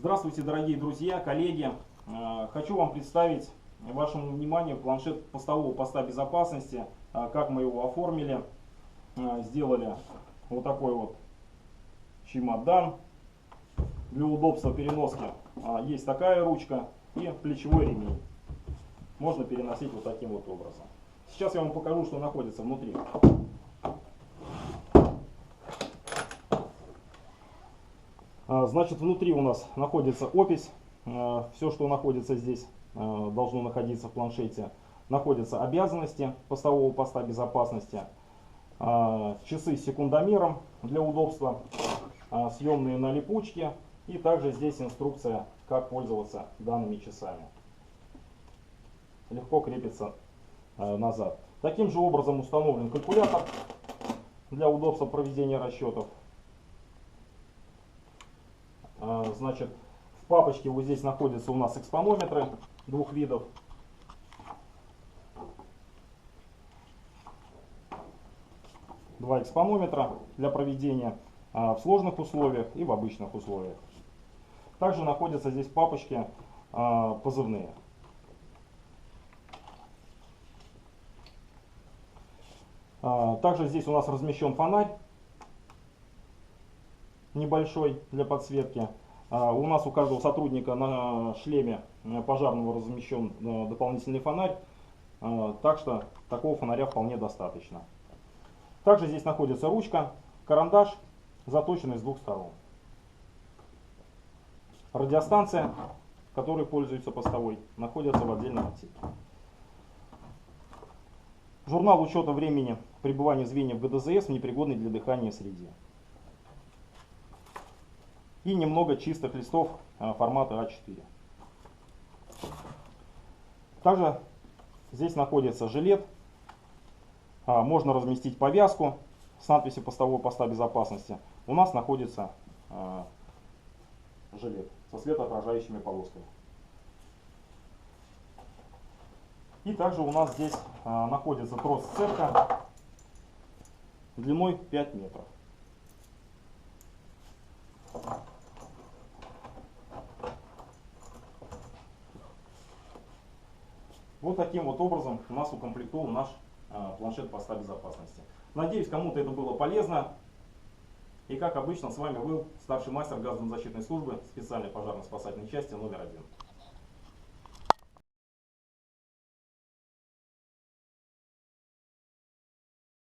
Здравствуйте, дорогие друзья, коллеги. Хочу вам представить вашему вниманию планшет постового поста безопасности. Как мы его оформили. Сделали вот такой вот чемодан. Для удобства переноски есть такая ручка и плечевой ремень. Можно переносить вот таким вот образом. Сейчас я вам покажу, что находится внутри. Значит, внутри у нас находится опись. Все, что находится здесь, должно находиться в планшете. Находятся обязанности постового поста безопасности, часы с секундомером для удобства, съемные на липучке, и также здесь инструкция, как пользоваться данными часами. Легко крепится назад. Таким же образом установлен калькулятор для удобства проведения расчетов. Значит, в папочке вот здесь находятся у нас экспонометры двух видов. Два экспонометра для проведения в сложных условиях и в обычных условиях. Также находятся здесь в папочке позывные. Также здесь у нас размещен фонарь небольшой для подсветки. У нас у каждого сотрудника на шлеме пожарного размещен дополнительный фонарь, так что такого фонаря вполне достаточно. Также здесь находится ручка, карандаш, заточенный с двух сторон. Радиостанция, которой пользуется постовой, находится в отдельном отсеке. Журнал учета времени пребывания звеньев ГДЗС в непригодной для дыхания среде. И немного чистых листов формата А4. Также здесь находится жилет. Можно разместить повязку с надписью постового поста безопасности. У нас находится жилет со светоотражающими полосками. И также у нас здесь находится трос-сцепка длиной 5 метров. Вот таким вот образом у нас укомплектован наш планшет поста безопасности. Надеюсь, кому-то это было полезно. И как обычно, с вами был старший мастер газозащитной службы специальной пожарно-спасательной части номер 1.